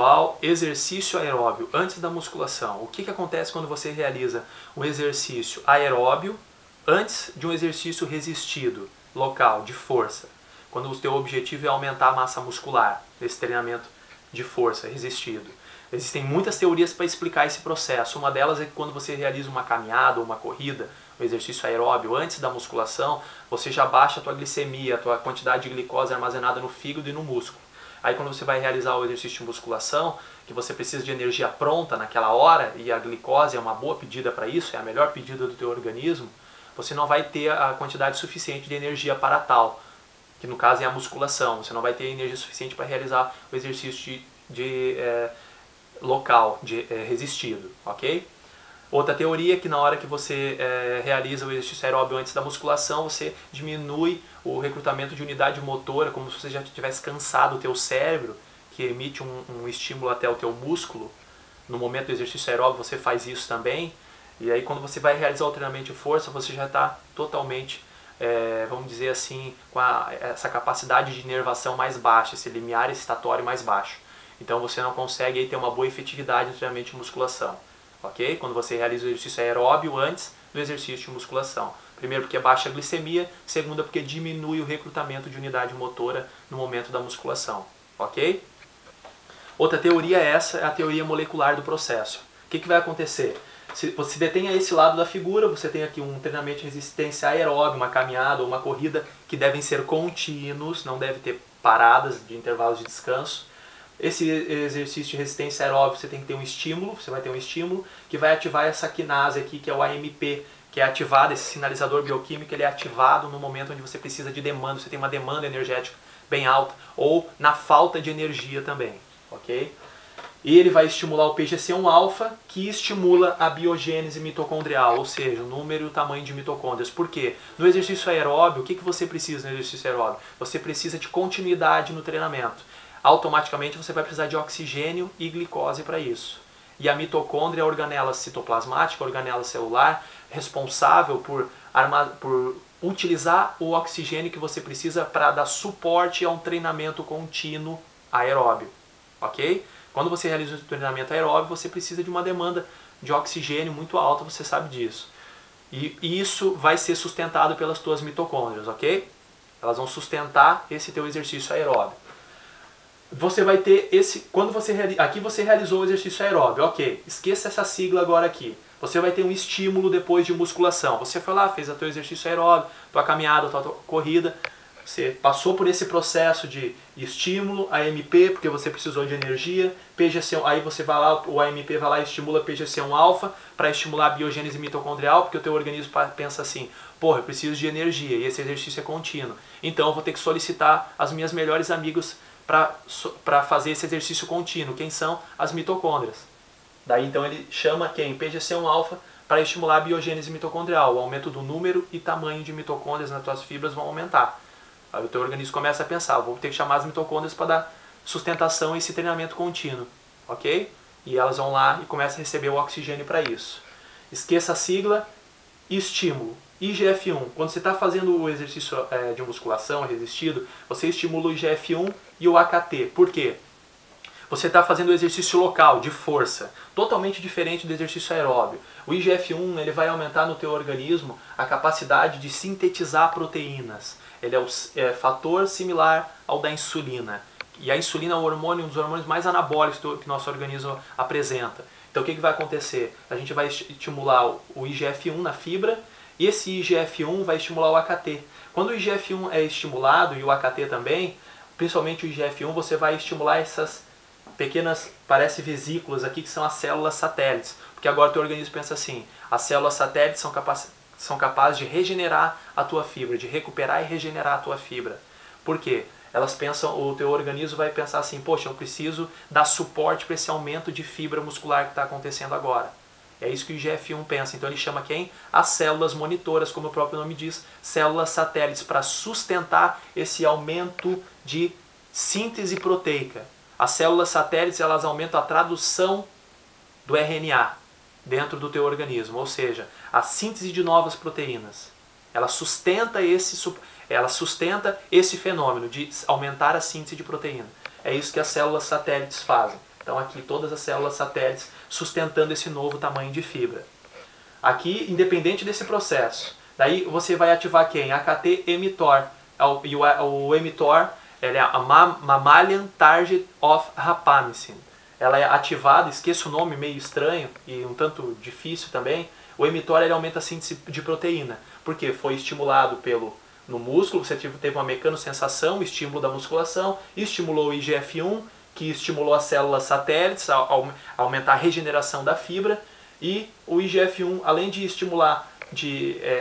pessoal, exercício aeróbio antes da musculação. O que acontece quando você realiza um exercício aeróbio antes de um exercício resistido, local, de força? Quando o teu objetivo é aumentar a massa muscular, esse treinamento de força, resistido. Existem muitas teorias para explicar esse processo. Uma delas é que quando você realiza uma caminhada ou uma corrida, um exercício aeróbio antes da musculação, você já baixa a tua glicemia, a tua quantidade de glicose armazenada no fígado e no músculo. Aí quando você vai realizar o exercício de musculação, que você precisa de energia pronta naquela hora, e a glicose é uma boa pedida para isso, é a melhor pedida do teu organismo, você não vai ter a quantidade suficiente de energia para tal, que no caso é a musculação. Você não vai ter energia suficiente para realizar o exercício local, resistido, ok? Outra teoria é que na hora que você realiza o exercício aeróbio antes da musculação, você diminui o recrutamento de unidade motora, como se você já tivesse cansado o teu cérebro, que emite um estímulo até o teu músculo. No momento do exercício aeróbio você faz isso também. E aí quando você vai realizar o treinamento de força, você já está totalmente, vamos dizer assim, com essa capacidade de inervação mais baixa, esse limiar excitatório mais baixo. Então você não consegue aí ter uma boa efetividade no treinamento de musculação. Ok? Quando você realiza o exercício aeróbio antes do exercício de musculação. Primeiro porque baixa a glicemia, segundo porque diminui o recrutamento de unidade motora no momento da musculação. Ok? Outra teoria é essa, é a teoria molecular do processo. O que vai acontecer? Se você detém a esse lado da figura, você tem aqui um treinamento de resistência aeróbia, uma caminhada ou uma corrida que devem ser contínuos, não deve ter paradas de intervalos de descanso. Esse exercício de resistência aeróbica você tem que ter um estímulo, você vai ter um estímulo que vai ativar essa quinase aqui, que é o AMP, que é ativado, esse sinalizador bioquímico, ele é ativado no momento onde você precisa de demanda, você tem uma demanda energética bem alta, ou na falta de energia também, ok? E ele vai estimular o PGC1-alfa, que estimula a biogênese mitocondrial, ou seja, o número e o tamanho de mitocôndrias. Por quê? No exercício aeróbio, o que você precisa no exercício aeróbio? Você precisa de continuidade no treinamento. Automaticamente você vai precisar de oxigênio e glicose para isso. E a mitocôndria é a organela citoplasmática, a organela celular, responsável por utilizar o oxigênio que você precisa para dar suporte a um treinamento contínuo aeróbio. Ok? Quando você realiza o treinamento aeróbio, você precisa de uma demanda de oxigênio muito alta, você sabe disso. E isso vai ser sustentado pelas tuas mitocôndrias, ok? Elas vão sustentar esse teu exercício aeróbio. Você vai ter aqui você realizou o exercício aeróbio, ok, esqueça essa sigla agora aqui. Você vai ter um estímulo depois de musculação. Você foi lá, fez o teu exercício aeróbio, tua caminhada, tua corrida, você passou por esse processo de estímulo, AMP, porque você precisou de energia, PGC1, aí você vai lá, o AMP vai lá e estimula PGC1-alfa para estimular a biogênese mitocondrial, porque o teu organismo pensa assim, porra, eu preciso de energia e esse exercício é contínuo. Então eu vou ter que solicitar as minhas melhores amigas para fazer esse exercício contínuo. Quem são? As mitocôndrias. Daí então ele chama quem? PGC1-alfa para estimular a biogênese mitocondrial. O aumento do número e tamanho de mitocôndrias nas tuas fibras vão aumentar. Aí o teu organismo começa a pensar, vou ter que chamar as mitocôndrias para dar sustentação a esse treinamento contínuo. Ok? E elas vão lá e começam a receber o oxigênio para isso. Esqueça a sigla, estímulo. IGF-1, quando você está fazendo o exercício de musculação resistido, você estimula o IGF-1 e o AKT. Por quê? Você está fazendo o exercício local, de força, totalmente diferente do exercício aeróbio. O IGF-1 ele vai aumentar no teu organismo a capacidade de sintetizar proteínas. Ele é o fator similar ao da insulina. E a insulina é um dos hormônios mais anabólicos que nosso organismo apresenta. Então o que vai acontecer? A gente vai estimular o IGF-1 na fibra, e esse IGF-1 vai estimular o AKT. Quando o IGF-1 é estimulado, e o AKT também, principalmente o IGF-1, você vai estimular essas pequenas, parece vesículas aqui, que são as células satélites. Porque agora o teu organismo pensa assim, as células satélites são capazes de regenerar a tua fibra, de recuperar e regenerar a tua fibra. Por quê? Elas pensam, o teu organismo vai pensar assim, poxa, eu preciso dar suporte para esse aumento de fibra muscular que está acontecendo agora. É isso que o IGF-1 pensa. Então ele chama quem? As células monitoras, como o próprio nome diz, células satélites, para sustentar esse aumento de síntese proteica. As células satélites elas aumentam a tradução do RNA dentro do teu organismo, ou seja, a síntese de novas proteínas. Ela sustenta esse fenômeno de aumentar a síntese de proteína. É isso que as células satélites fazem. Então aqui todas as células satélites sustentando esse novo tamanho de fibra. Aqui, independente desse processo, daí você vai ativar quem? AKT-mTOR. E o mTOR é a Mammalian Target of Rapamycin. Ela é ativada, esqueça o nome meio estranho e um tanto difícil também. O mTOR ele aumenta a síntese de proteína, porque foi estimulado no músculo, você teve uma mecanosensação, estímulo da musculação, estimulou o IGF-1, que estimulou as células satélites a aumentar a regeneração da fibra, e o IGF-1, além de estimular,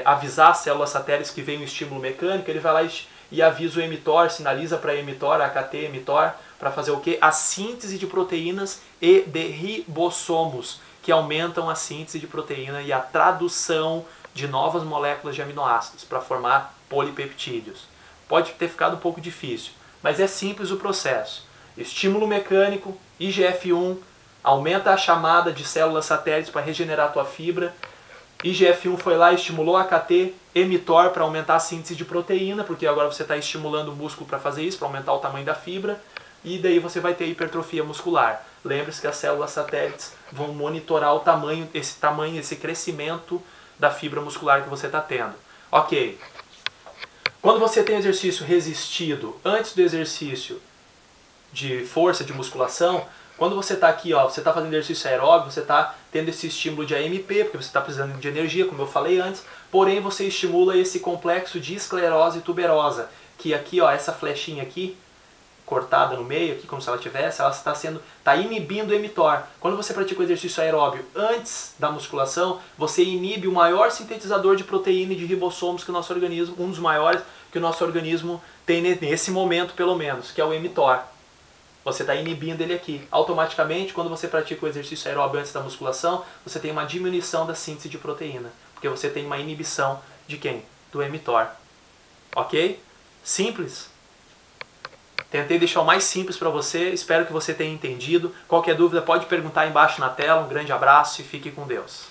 avisar as células satélites que vem um estímulo mecânico, ele vai lá e avisa o mTOR, sinaliza para mTOR, AKT-mTOR, para fazer o quê? A síntese de proteínas e de ribossomos, que aumentam a síntese de proteína e a tradução de novas moléculas de aminoácidos para formar polipeptídeos. Pode ter ficado um pouco difícil, mas é simples o processo. Estímulo mecânico, IGF-1, aumenta a chamada de células satélites para regenerar a tua fibra. IGF-1 foi lá e estimulou a AKT, mTOR para aumentar a síntese de proteína, porque agora você está estimulando o músculo para fazer isso, para aumentar o tamanho da fibra, e daí você vai ter hipertrofia muscular. Lembre-se que as células satélites vão monitorar o tamanho, esse crescimento da fibra muscular que você está tendo. Ok. Quando você tem exercício resistido antes do exercício de força, de musculação, quando você está aqui, ó, você está fazendo exercício aeróbico, você está tendo esse estímulo de AMP, porque você está precisando de energia, como eu falei antes, porém você estimula esse complexo de esclerose tuberosa, que aqui, ó, essa flechinha aqui, cortada no meio, aqui como se ela tivesse, ela está inibindo o mTOR. Quando você pratica o exercício aeróbio antes da musculação, você inibe o maior sintetizador de proteína e de ribossomos que o nosso organismo, um dos maiores que o nosso organismo tem nesse momento pelo menos, que é o mTOR. Você está inibindo ele aqui. Automaticamente, quando você pratica o exercício aeróbio antes da musculação, você tem uma diminuição da síntese de proteína, porque você tem uma inibição de quem? Do mTOR. Ok? Simples? Tentei deixar o mais simples para você, espero que você tenha entendido. Qualquer dúvida pode perguntar aí embaixo na tela. Um grande abraço e fique com Deus.